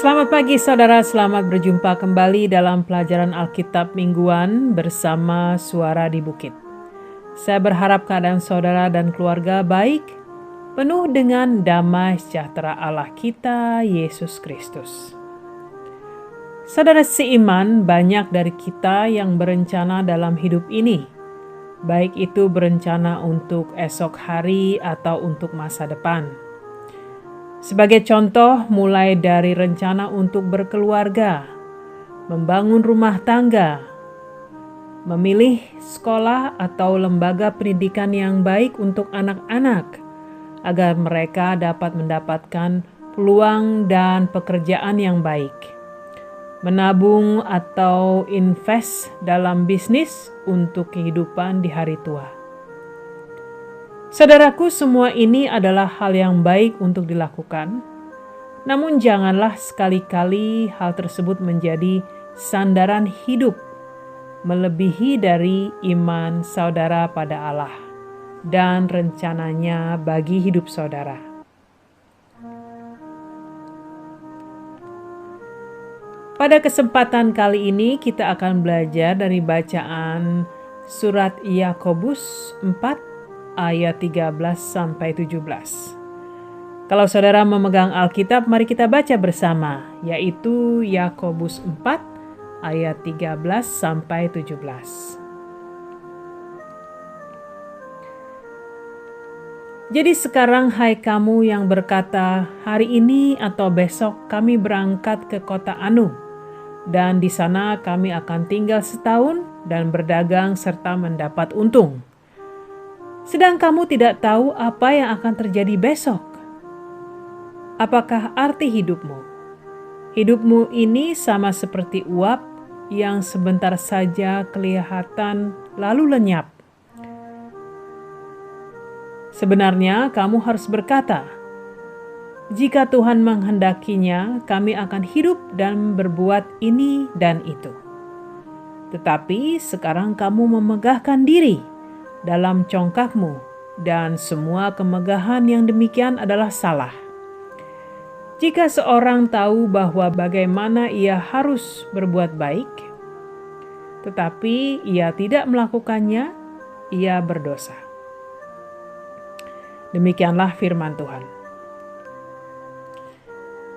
Selamat pagi saudara, selamat berjumpa kembali dalam pelajaran Alkitab mingguan bersama Suara di Bukit. Saya berharap keadaan saudara dan keluarga baik, penuh dengan damai sejahtera Allah kita, Yesus Kristus. Saudara seiman, banyak dari kita yang berencana dalam hidup ini, baik itu berencana untuk esok hari atau untuk masa depan. Sebagai contoh, mulai dari rencana untuk berkeluarga, membangun rumah tangga, memilih sekolah atau lembaga pendidikan yang baik untuk anak-anak, agar mereka dapat mendapatkan peluang dan pekerjaan yang baik, menabung atau invest dalam bisnis untuk kehidupan di hari tua. Saudaraku, semua ini adalah hal yang baik untuk dilakukan, namun janganlah sekali-kali hal tersebut menjadi sandaran hidup melebihi dari iman saudara pada Allah dan rencananya bagi hidup saudara. Pada kesempatan kali ini kita akan belajar dari bacaan surat Yakobus 4 ayat 13-17. Kalau saudara memegang Alkitab, mari kita baca bersama, yaitu Yakobus 4 ayat 13-17. Jadi sekarang hai kamu yang berkata, hari ini atau besok kami berangkat ke kota Anu, dan di sana kami akan tinggal setahun dan berdagang serta mendapat untung. Sedang kamu tidak tahu apa yang akan terjadi besok. Apakah arti hidupmu? Hidupmu ini sama seperti uap yang sebentar saja kelihatan lalu lenyap. Sebenarnya kamu harus berkata, jika Tuhan menghendakinya, kami akan hidup dan berbuat ini dan itu. Tetapi sekarang kamu memegahkan diri dalam congkakmu, dan semua kemegahan yang demikian adalah salah. Jika seorang tahu bahwa bagaimana ia harus berbuat baik, tetapi ia tidak melakukannya, ia berdosa. Demikianlah firman Tuhan.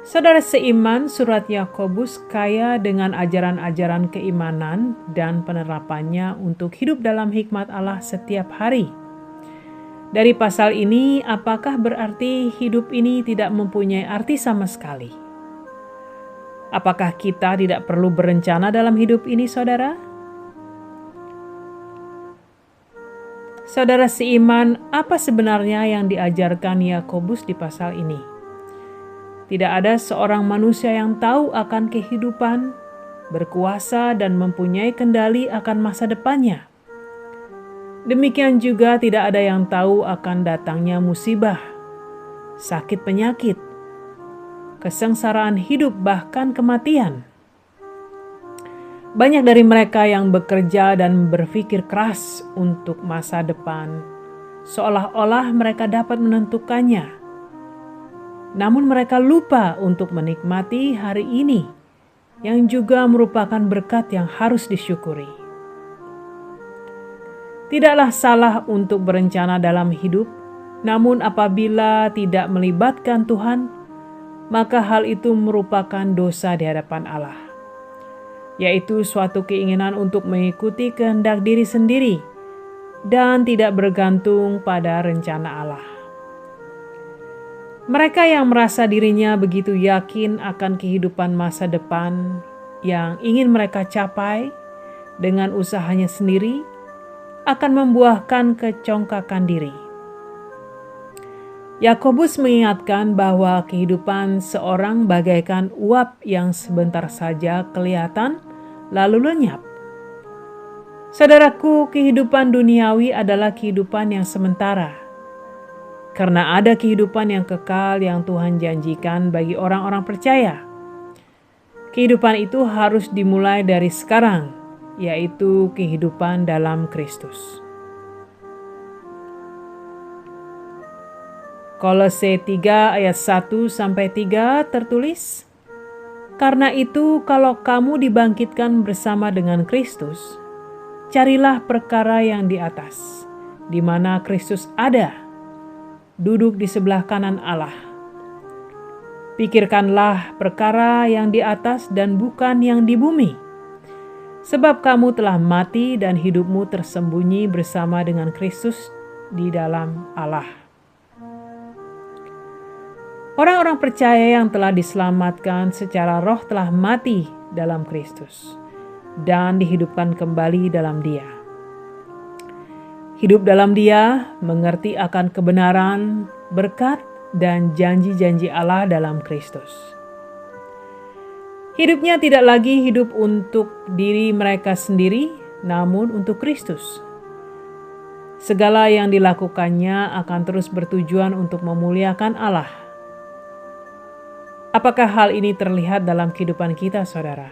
Saudara seiman, surat Yakobus kaya dengan ajaran-ajaran keimanan dan penerapannya untuk hidup dalam hikmat Allah setiap hari. Dari pasal ini, apakah berarti hidup ini tidak mempunyai arti sama sekali? Apakah kita tidak perlu berencana dalam hidup ini, saudara? Saudara seiman, apa sebenarnya yang diajarkan Yakobus di pasal ini? Tidak ada seorang manusia yang tahu akan kehidupan, berkuasa dan mempunyai kendali akan masa depannya. Demikian juga tidak ada yang tahu akan datangnya musibah, sakit penyakit, kesengsaraan hidup bahkan kematian. Banyak dari mereka yang bekerja dan berpikir keras untuk masa depan, seolah-olah mereka dapat menentukannya. Namun mereka lupa untuk menikmati hari ini, yang juga merupakan berkat yang harus disyukuri. Tidaklah salah untuk berencana dalam hidup, namun apabila tidak melibatkan Tuhan, maka hal itu merupakan dosa di hadapan Allah, yaitu suatu keinginan untuk mengikuti kehendak diri sendiri dan tidak bergantung pada rencana Allah. Mereka yang merasa dirinya begitu yakin akan kehidupan masa depan yang ingin mereka capai dengan usahanya sendiri akan membuahkan kecongkakan diri. Yakobus mengingatkan bahwa kehidupan seorang bagaikan uap yang sebentar saja kelihatan lalu lenyap. Saudaraku, kehidupan duniawi adalah kehidupan yang sementara. Karena ada kehidupan yang kekal yang Tuhan janjikan bagi orang-orang percaya. Kehidupan itu harus dimulai dari sekarang, yaitu kehidupan dalam Kristus. Kolose 3 ayat 1-3 tertulis, "Karena itu kalau kamu dibangkitkan bersama dengan Kristus, carilah perkara yang di atas, di mana Kristus ada, duduk di sebelah kanan Allah. Pikirkanlah perkara yang di atas dan bukan yang di bumi. Sebab kamu telah mati dan hidupmu tersembunyi bersama dengan Kristus di dalam Allah." Orang-orang percaya yang telah diselamatkan secara roh telah mati dalam Kristus dan dihidupkan kembali dalam Dia. Hidup dalam Dia mengerti akan kebenaran, berkat, dan janji-janji Allah dalam Kristus. Hidupnya tidak lagi hidup untuk diri mereka sendiri, namun untuk Kristus. Segala yang dilakukannya akan terus bertujuan untuk memuliakan Allah. Apakah hal ini terlihat dalam kehidupan kita, saudara?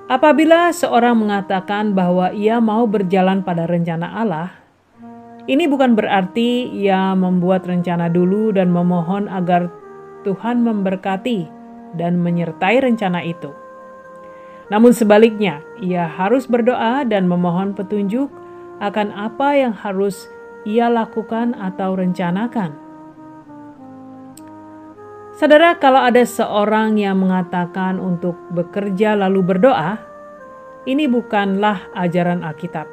Apabila seorang mengatakan bahwa ia mau berjalan pada rencana Allah, ini bukan berarti ia membuat rencana dulu dan memohon agar Tuhan memberkati dan menyertai rencana itu. Namun sebaliknya, ia harus berdoa dan memohon petunjuk akan apa yang harus ia lakukan atau rencanakan. Saudara, kalau ada seorang yang mengatakan untuk bekerja lalu berdoa, ini bukanlah ajaran Alkitab.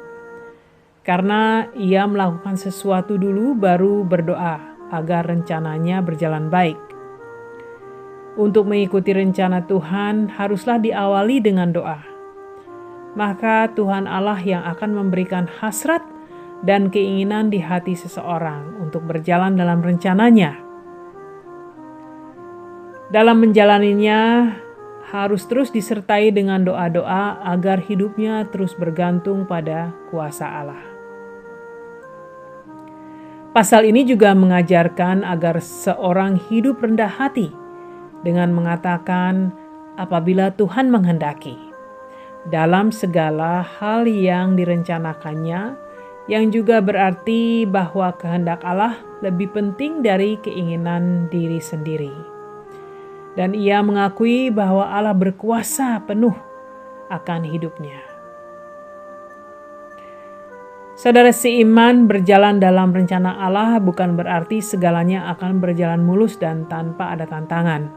Karena ia melakukan sesuatu dulu baru berdoa agar rencananya berjalan baik. Untuk mengikuti rencana Tuhan haruslah diawali dengan doa. Maka Tuhan Allah yang akan memberikan hasrat dan keinginan di hati seseorang untuk berjalan dalam rencananya. Dalam menjalaninya harus terus disertai dengan doa-doa agar hidupnya terus bergantung pada kuasa Allah. Pasal ini juga mengajarkan agar seorang hidup rendah hati dengan mengatakan apabila Tuhan menghendaki dalam segala hal yang direncanakannya, yang juga berarti bahwa kehendak Allah lebih penting dari keinginan diri sendiri. Dan ia mengakui bahwa Allah berkuasa penuh akan hidupnya. Saudara seiman, berjalan dalam rencana Allah bukan berarti segalanya akan berjalan mulus dan tanpa ada tantangan.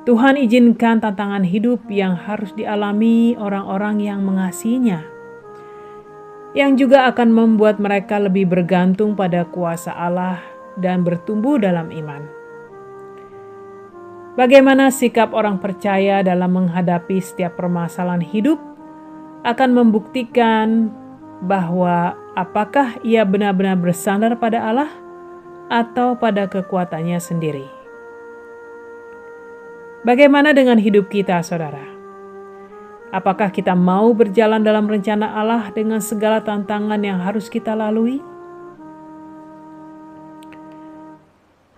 Tuhan izinkan tantangan hidup yang harus dialami orang-orang yang mengasihinya, yang juga akan membuat mereka lebih bergantung pada kuasa Allah dan bertumbuh dalam iman. Bagaimana sikap orang percaya dalam menghadapi setiap permasalahan hidup akan membuktikan bahwa apakah ia benar-benar bersandar pada Allah atau pada kekuatannya sendiri. Bagaimana dengan hidup kita, saudara? Apakah kita mau berjalan dalam rencana Allah dengan segala tantangan yang harus kita lalui?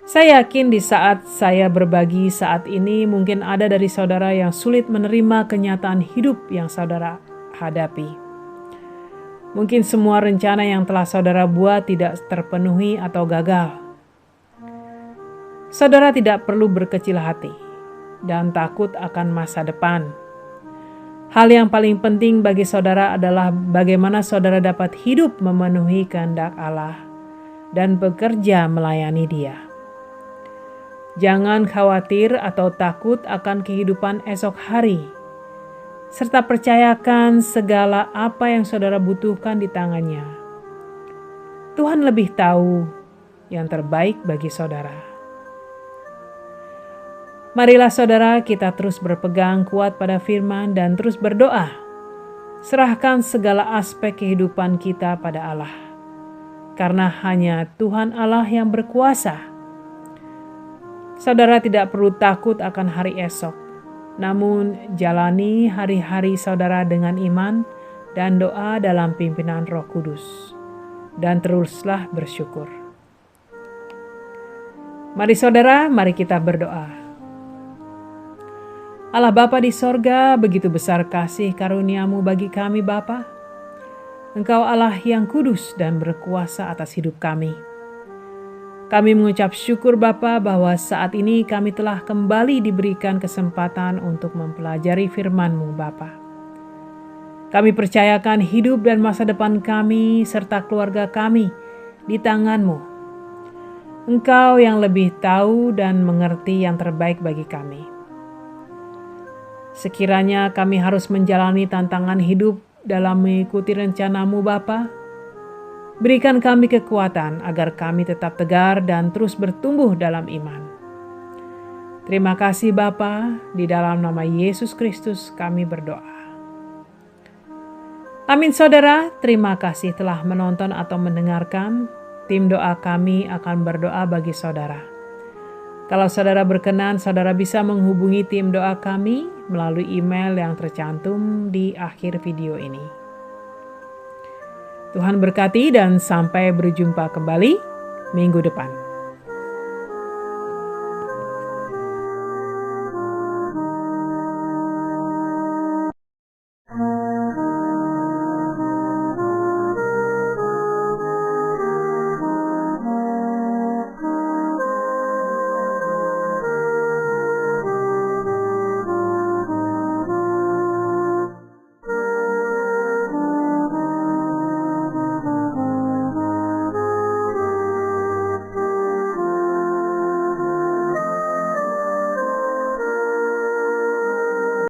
Saya yakin di saat saya berbagi saat ini mungkin ada dari saudara yang sulit menerima kenyataan hidup yang saudara hadapi. Mungkin semua rencana yang telah saudara buat tidak terpenuhi atau gagal. Saudara tidak perlu berkecil hati dan takut akan masa depan. Hal yang paling penting bagi saudara adalah bagaimana saudara dapat hidup memenuhi kehendak Allah dan bekerja melayani Dia. Jangan khawatir atau takut akan kehidupan esok hari, serta percayakan segala apa yang saudara butuhkan di tangannya. Tuhan lebih tahu yang terbaik bagi saudara. Marilah saudara kita terus berpegang kuat pada firman dan terus berdoa. Serahkan segala aspek kehidupan kita pada Allah, karena hanya Tuhan Allah yang berkuasa. Saudara tidak perlu takut akan hari esok, namun jalani hari-hari saudara dengan iman dan doa dalam pimpinan Roh Kudus. Dan teruslah bersyukur. Mari saudara, mari kita berdoa. Allah Bapa di sorga, begitu besar kasih karunia-Mu bagi kami Bapa. Engkau Allah yang kudus dan berkuasa atas hidup kami. Kami mengucap syukur Bapa bahwa saat ini kami telah kembali diberikan kesempatan untuk mempelajari firman-Mu Bapa. Kami percayakan hidup dan masa depan kami serta keluarga kami di tangan-Mu. Engkau yang lebih tahu dan mengerti yang terbaik bagi kami. Sekiranya kami harus menjalani tantangan hidup dalam mengikuti rencana-Mu Bapa, berikan kami kekuatan agar kami tetap tegar dan terus bertumbuh dalam iman. Terima kasih Bapa, di dalam nama Yesus Kristus kami berdoa. Amin saudara, terima kasih telah menonton atau mendengarkan. Tim doa kami akan berdoa bagi saudara. Kalau saudara berkenan, saudara bisa menghubungi tim doa kami melalui email yang tercantum di akhir video ini. Tuhan berkati dan sampai berjumpa kembali minggu depan.